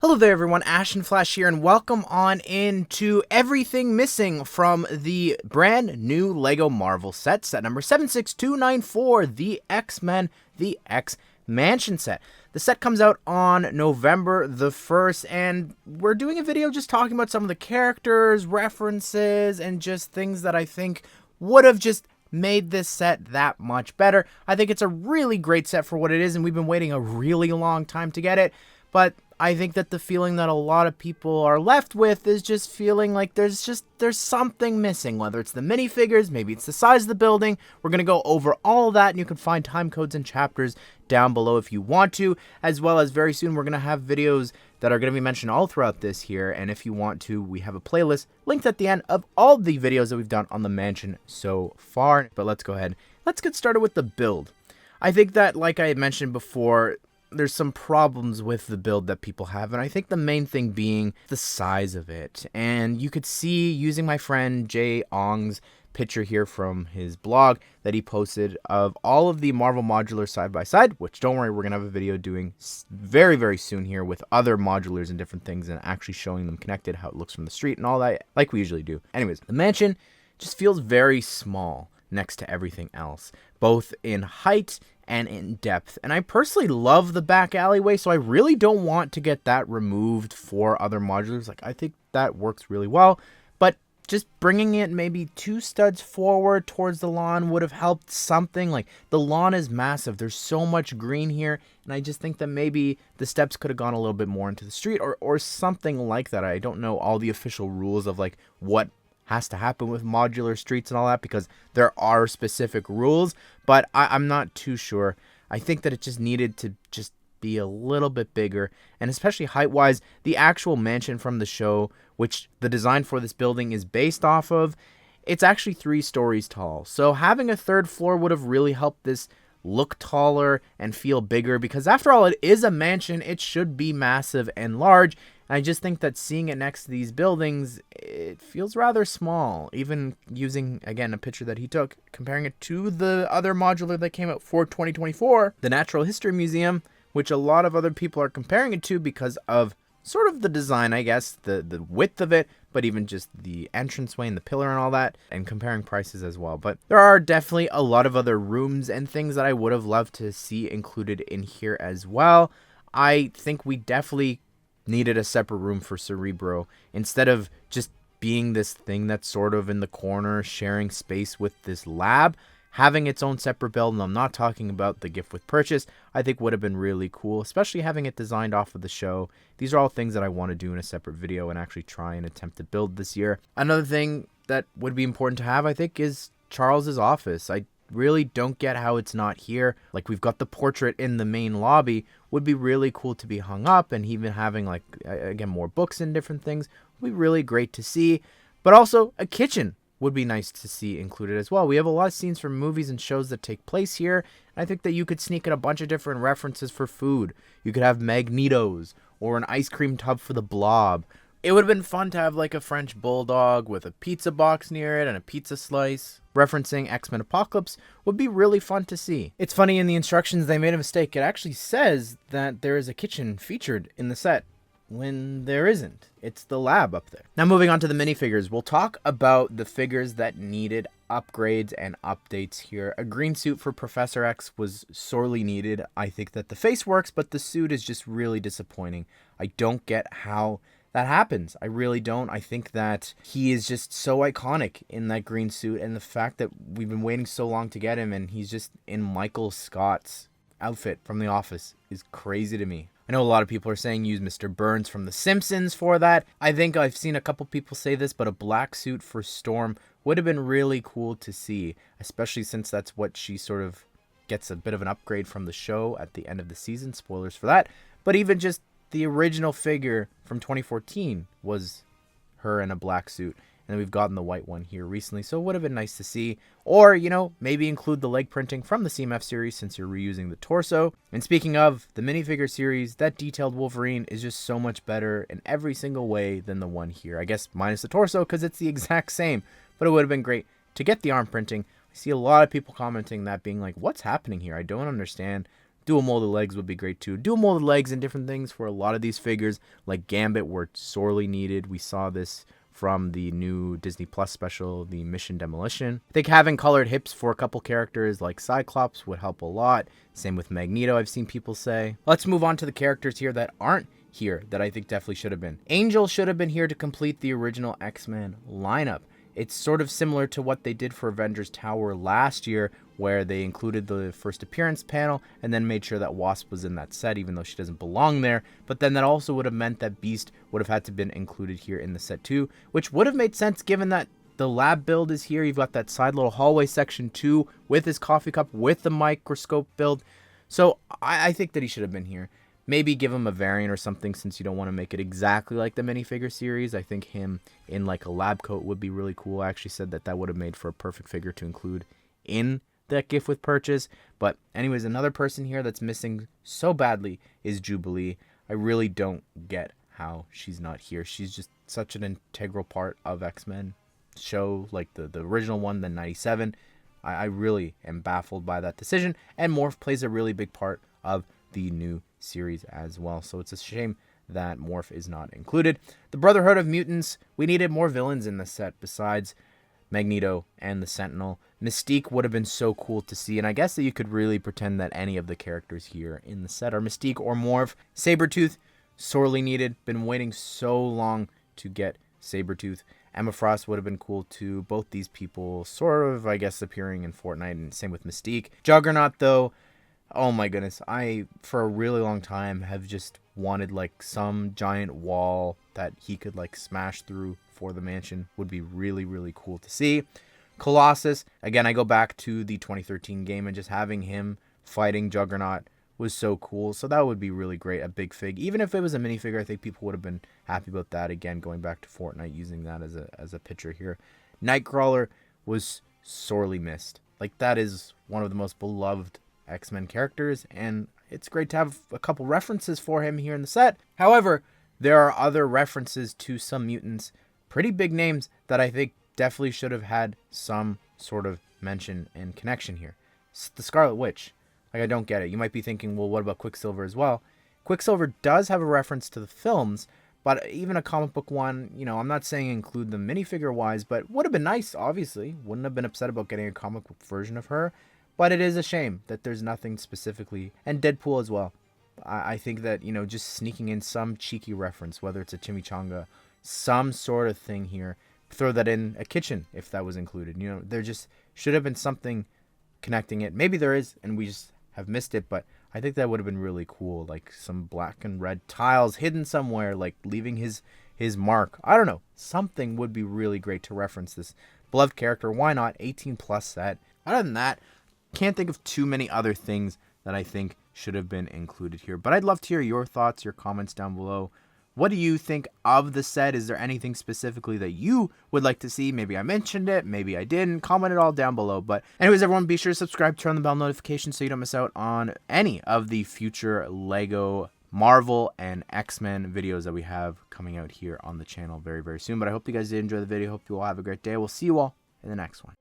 Hello there everyone, Ash and Flash here, and welcome on into everything missing from the brand new LEGO Marvel set number 76294, the X-Men, the X-Mansion set. The set comes out on November the 1st, and we're doing a video just talking about some of the characters, references, and just things that I think would have just made this set that much better. I think it's a really great set for what it is, and we've been waiting a really long time to get it, but I think that the feeling that a lot of people are left with is just feeling like there's something missing, whether it's the minifigures, maybe it's the size of the building. We're going to go over all of that, and you can find time codes and chapters down below if you want to, as well as very soon we're going to have videos that are going to be mentioned all throughout this here, and if you want to, we have a playlist linked at the end of all the videos that we've done on the mansion so far. But let's go ahead. Let's get started with the build. I think that, like I had mentioned before, there's some problems with the build that people have, and I think the main thing being the size of it. And you could see, using my friend Jay Ong's picture here from his blog that he posted of all of the Marvel modulars side by side, which don't worry, we're gonna have a video doing very soon here with other modulars and different things and actually showing them connected, how it looks from the street and all that, like we usually do. Anyways, the mansion just feels very small next to everything else, both in height and in depth. And I personally love the back alleyway, so I really don't want to get that removed for other modulars. Like, I think that works really well, but just bringing it maybe 2 studs forward towards the lawn would have helped something. Like, the lawn is massive, there's so much green here, and I just think that maybe the steps could have gone a little bit more into the street or something like that. I don't know all the official rules of like what has to happen with modular streets and all that, because there are specific rules, but I'm not too sure. I think that it just needed to just be a little bit bigger, and especially height-wise, the actual mansion from the show, which the design for this building is based off of, it's actually 3 stories tall. So having a 3rd floor would have really helped this look taller and feel bigger, because after all, it is a mansion, it should be massive and large. I just think that seeing it next to these buildings, it feels rather small. Even using, again, a picture that he took, comparing it to the other modular that came out for 2024, the Natural History Museum, which a lot of other people are comparing it to because of sort of the design, I guess, the width of it, but even just the entranceway and the pillar and all that, and comparing prices as well. But there are definitely a lot of other rooms and things that I would have loved to see included in here as well. I think we definitely needed a separate room for Cerebro, instead of just being this thing that's sort of in the corner sharing space with this lab. Having its own separate build, and I'm not talking about the gift with purchase, I think would have been really cool, especially having it designed off of the show. These are all things that I want to do in a separate video and actually try and attempt to build this year. Another thing that would be important to have, I think, is Charles's office. I really don't get how it's not here. Like, we've got the portrait in the main lobby, would be really cool to be hung up, and even having, like, again, more books and different things would be really great to see. But also a kitchen would be nice to see included as well. We have a lot of scenes from movies and shows that take place here, and I think that you could sneak in a bunch of different references for food. You could have Magnetos or an ice cream tub for the Blob. It would have been fun to have like a French bulldog with a pizza box near it and a pizza slice. Referencing X-Men Apocalypse would be really fun to see. It's funny, in the instructions they made a mistake. It actually says that there is a kitchen featured in the set, when there isn't. It's the lab up there. Now, moving on to the minifigures, we'll talk about the figures that needed upgrades and updates here. A green suit for Professor X was sorely needed. I think that the face works, but the suit is just really disappointing. I don't get how that happens. I really don't. I think that he is just so iconic in that green suit, and the fact that we've been waiting so long to get him and he's just in Michael Scott's outfit from The Office is crazy to me. I know a lot of people are saying use Mr. Burns from The Simpsons for that. I think I've seen a couple people say this, but a black suit for Storm would have been really cool to see, especially since that's what she sort of gets a bit of an upgrade from the show at the end of the season. Spoilers for that. But even just the original figure from 2014 was her in a black suit. And we've gotten the white one here recently, so it would have been nice to see. Or, you know, maybe include the leg printing from the CMF series since you're reusing the torso. And speaking of the minifigure series, that detailed Wolverine is just so much better in every single way than the one here. I guess minus the torso because it's the exact same, but it would have been great to get the arm printing. I see a lot of people commenting that, being like, what's happening here? I don't understand. Dual molded legs would be great too. Dual molded legs and different things for a lot of these figures, like Gambit, were sorely needed. We saw this from the new Disney Plus special, the Mission Demolition. I think having colored hips for a couple characters like Cyclops would help a lot. Same with Magneto, I've seen people say. Let's move on to the characters here that aren't here that I think definitely should have been. Angel should have been here to complete the original X-Men lineup. It's sort of similar to what they did for Avengers Tower last year, where they included the first appearance panel and then made sure that Wasp was in that set, even though she doesn't belong there. But then that also would have meant that Beast would have had to been included here in the set too, which would have made sense given that the lab build is here. You've got that side little hallway section too, with his coffee cup, with the microscope build. So I think that he should have been here. Maybe give him a variant or something, since you don't want to make it exactly like the minifigure series. I think him in like a lab coat would be really cool. I actually said that that would have made for a perfect figure to include in that gift with purchase. But anyways, another person here that's missing so badly is Jubilee. I really don't get how she's not here. She's just such an integral part of X-Men show, like the original one, the 97. I really am baffled by that decision. And Morph plays a really big part of the new series as well, so it's a shame that Morph is not included. The Brotherhood of Mutants, we needed more villains in the set besides Magneto and the Sentinel. Mystique would have been so cool to see, and I guess that you could really pretend that any of the characters here in the set are Mystique or Morph. Sabretooth, sorely needed. Been waiting so long to get Sabretooth. Emma Frost would have been cool too. Both these people sort of, I guess, appearing in Fortnite, and same with Mystique. Juggernaut, though, oh my goodness, I, for a really long time, have just wanted like some giant wall that he could like smash through for the mansion. Would be really, really cool to see. Colossus, again, I go back to the 2013 game, and just having him fighting Juggernaut was so cool. So that would be really great, a big fig. Even if it was a minifigure, I think people would have been happy about that. Again, going back to Fortnite, using that as a picture here. Nightcrawler was sorely missed. Like, that is one of the most beloved X-Men characters, and it's great to have a couple references for him here in the set. However, there are other references to some mutants, pretty big names, that I think definitely should have had some sort of mention and connection here. The Scarlet Witch, like, I don't get it. You might be thinking, well, what about Quicksilver as well? Quicksilver does have a reference to the films, but even a comic book one, you know, I'm not saying include them minifigure wise, but would have been nice, obviously. Wouldn't have been upset about getting a comic book version of her. But it is a shame that there's nothing specifically. And Deadpool as well. I think that, you know, just sneaking in some cheeky reference, whether it's a chimichanga, some sort of thing here. Throw that in a kitchen if that was included. You know, there just should have been something connecting it. Maybe there is, and we just have missed it. But I think that would have been really cool. Like some black and red tiles hidden somewhere, like leaving his mark. I don't know. Something would be really great to reference this beloved character. Why not? 18 plus set. Other than that, can't think of too many other things that I think should have been included here. But I'd love to hear your thoughts, your comments down below. What do you think of the set? Is there anything specifically that you would like to see? Maybe I mentioned it, maybe I didn't. Comment it all down below. But anyways, everyone, be sure to subscribe, turn on the bell notification so you don't miss out on any of the future Lego, Marvel, and X-Men videos that we have coming out here on the channel very, very soon. But I hope you guys did enjoy the video. Hope you all have a great day. We'll see you all in the next one.